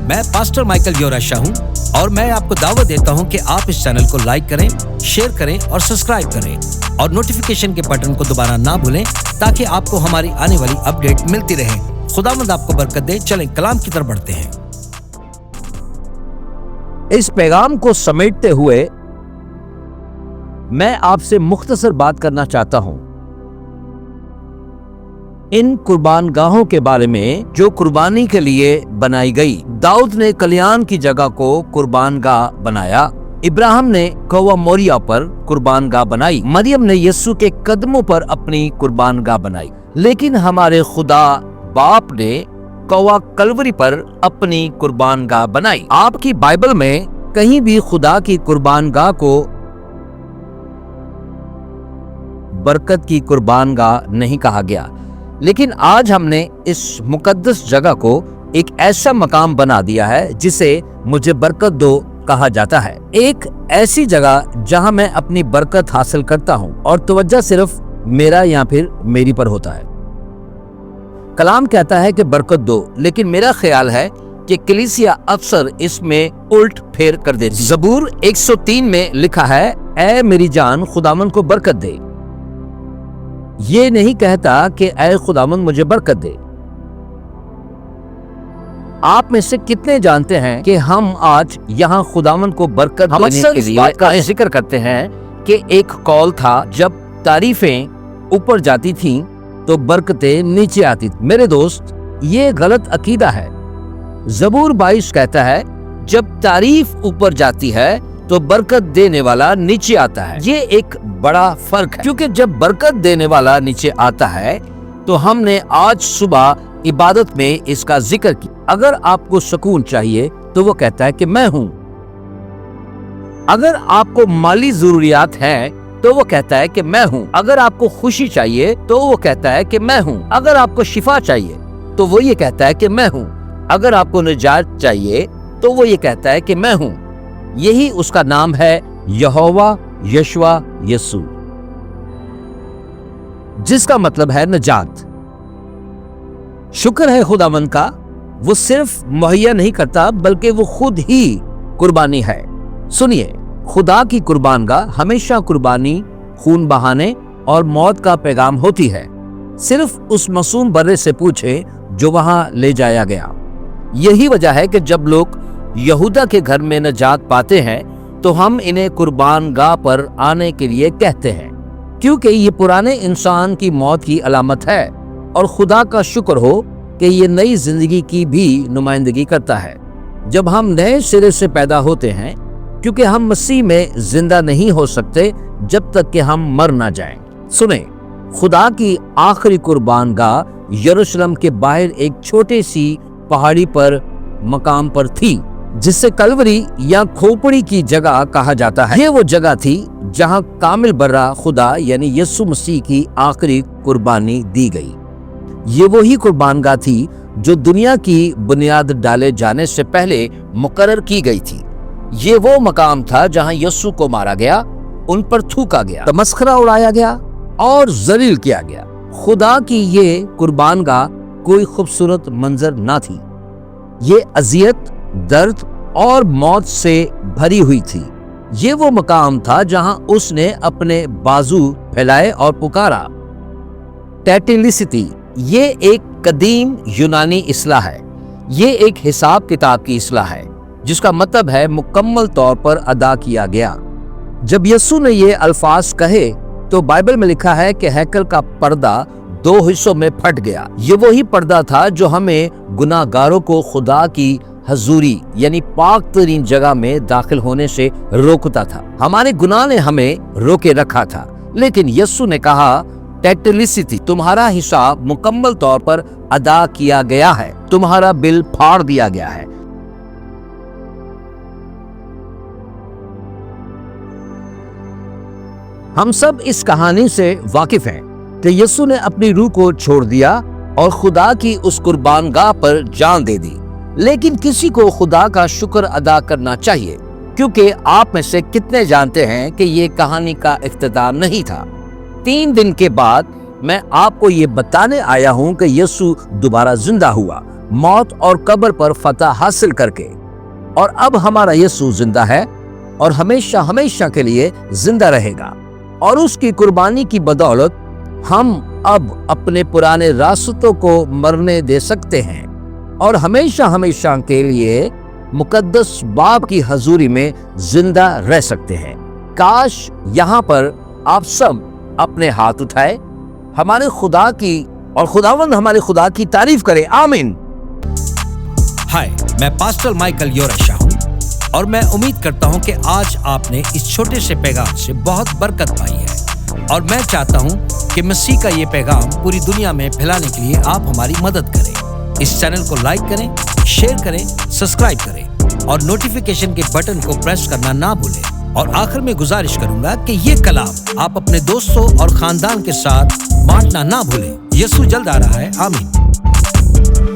मैं pastor Michael योराशा हूं और मैं आपको दावत देता हूं कि आप इस चैनल को लाइक करें, शेयर करें और सब्सक्राइब करें और नोटिफिकेशन के बटन को दबाना ना भूलें ताकि आपको हमारी आने वाली अपडेट मिलती रहे। खुदावंद आपको बरकत दे। चलें कलाम की तरफ बढ़ते हैं। इस पैगाम को समेटते हुए मैं आपसे मुख्तसर बात करना चाहता हूं इन कुर्बान गाहों के बारे में जो कुर्बानी के लिए बनाई गई। दाऊद ने कल्याण की जगह को कुर्बान गाह बनाया। इब्राहिम ने कौवा मोरिया पर कुर्बान गाह बनाई। मरियम ने यीशु के कदमों पर अपनी कुर्बान गाह बनाई। लेकिन हमारे खुदा बाप ने कौवा कलवरी पर अपनी कुर्बान गाह बनाई। आपकी बाइबल में कहीं भी खुदा की कुर्बान गाह को बरकत की कुर्बान गाह नहीं कहा गया। लेकिन आज हमने इस मुकद्दस जगह को एक ऐसा मकाम बना दिया है जिसे मुझे बरकत दो कहा जाता है। एक ऐसी जगह जहां मैं अपनी बरकत हासिल करता हूं और तवज्जो सिर्फ मेरा या फिर मेरी पर होता है। कलाम कहता है कि बरकत दो, लेकिन मेरा ख्याल है कि कलीसिया अक्सर इसमें उल्ट फेर कर देती। ज़बूर 103 में लिखा है, ऐ मेरी जान खुदावंद को बरकत दे। ये नहीं कहता कि ऐ खुदावंद मुझे बरकत दे। आप में से कितने जानते हैं कि हम आज यहाँ खुदावंद को बरकत देने के लिए बात का जिक्र करते हैं कि एक कौल था, जब तारीफें ऊपर जाती थीं तो बरकतें नीचे आती थी। मेरे दोस्त, ये गलत अकीदा है। ज़बूर 22 कहता है, जब तारीफ ऊपर जाती है तो बरकत देने वाला नीचे आता है। ये एक बड़ा फर्क है, क्योंकि जब बरकत देने वाला नीचे आता है तो हमने आज सुबह इबादत में इसका जिक्र किया। अगर आपको सुकून चाहिए तो वो कहता है कि मैं हूं। अगर आपको माली जरूरियात है तो वो कहता है कि मैं हूं। अगर आपको खुशी चाहिए तो वो कहता है कि मैं हूं। अगर आपको शिफा चाहिए तो वो ये कहता है कि मैं हूं। अगर आपको निजात चाहिए तो वो ये कहता है कि मैं हूं। यही उसका नाम है यहोवा यशवा यस्सु, जिसका मतलब है निजात। शुक्र है खुदावंद का, वो सिर्फ मुहैया नहीं करता बल्कि वो खुद ही कुर्बानी है। सुनिए, खुदा की कुर्बान गाह हमेशा कुर्बानी, खून बहाने और मौत का पैगाम होती है। सिर्फ उस मासूम बर्रे से पूछे जो वहां ले जाया गया। यही वजह है कि जब लोग यहूदा के घर में निजात पाते हैं तो हम इन्हें कुर्बान गाह पर आने के लिए कहते हैं, क्योंकि ये पुराने इंसान की मौत की अलामत है। और खुदा का शुक्र हो कि ये नई जिंदगी की भी नुमाइंदगी करता है। जब हम नए सिरे से पैदा होते हैं, क्योंकि हम मसीह में जिंदा नहीं हो सकते जब तक कि हम मर ना जाएं। सुने, खुदा की आखिरी कुर्बान गाह यरूशलेम के बाहर एक छोटी सी पहाड़ी पर मकाम पर थी, जिसे कलवरी या खोपड़ी की जगह कहा जाता है। ये वो जगह थी जहां कामिल बर्रा खुदा यानी यीशु मसीह की आखिरी कुर्बानी दी गई। ये वही कुर्बान गाह थी जो दुनिया की बुनियाद डाले जाने से पहले मुकर्रर की गई थी। ये वो मकाम था जहां यीशु को मारा गया, उन पर थूका गया, तमस्खरा उड़ाया गया और जलील किया गया। खुदा की ये कुर्बान गाह कोई खूबसूरत मंजर ना थी। ये अजियत, दर्द और मौत से भरी हुई थी। ये वो मकाम था जहां उसने अपने बाजू फैलाए और पुकारा। टैटिलिसिटी ये एक कदीम यूनानी इस्लाह है। ये एक हिसाब किताब की इस्लाह है जिसका मतलब है मुकम्मल तौर पर अदा किया गया। जब यीशु ने ये अल्फाज कहे तो बाइबल में लिखा है कि हैकल का पर्दा 2 हिस्सों में फट गया। ये वही पर्दा था जो हमें गुनाहगारों को खुदा की हजूरी यानी पाक तरीन जगह में दाखिल होने से रोकता था। हमारे गुनाह ने हमें रोके रखा था, लेकिन यीशु ने कहा, टैटिलिसिटी, तुम्हारा हिसाब मुकम्मल तौर पर अदा किया गया है, तुम्हारा बिल फाड़ दिया गया है। हम सब इस कहानी से वाकिफ हैं कि यीशु ने अपनी रूह को छोड़ दिया और खुदा की उस कुर्बान गाह पर जान दे दी। लेकिन किसी को खुदा का शुक्र अदा करना चाहिए, क्योंकि आप में से कितने जानते हैं कि ये कहानी का इख्तिताम नहीं था। 3 दिन के बाद मैं आपको ये बताने आया हूँ कि यीशु दोबारा जिंदा हुआ। موت اور قبر پر فتح حاصل کر کے، اور اب ہمارا یسوع زندہ ہے اور ہمیشہ ہمیشہ کے لیے زندہ رہے گا، اور اس کی قربانی کی بدولت ہم اب اپنے پرانے راستوں کو مرنے دے سکتے ہیں اور ہمیشہ ہمیشہ کے لیے مقدس باپ کی حضوری میں زندہ رہ سکتے ہیں۔ کاش یہاں پر آپ سب اپنے ہاتھ اٹھائے، ہمارے خدا کی اور خداوند ہمارے خدا کی تعریف کرے۔ آمین۔ ہائے، میں پاسٹر مائیکل یورشا ہوں اور میں امید کرتا ہوں کہ آج آپ نے اس چھوٹے سے پیغام سے بہت برکت پائی ہے، اور میں چاہتا ہوں کہ مسیح کا یہ پیغام پوری دنیا میں پھیلانے کے لیے آپ ہماری مدد کریں۔ اس چینل کو لائک کریں، شیئر کریں، سبسکرائب کریں اور نوٹیفیکیشن کے بٹن کو پریس کرنا نہ بھولیں۔ اور آخر میں گزارش کروں گا کہ یہ کلام آپ اپنے دوستوں اور خاندان کے ساتھ بانٹنا نہ بھولیں۔ یسوع جلد آ رہا ہے۔ آمین۔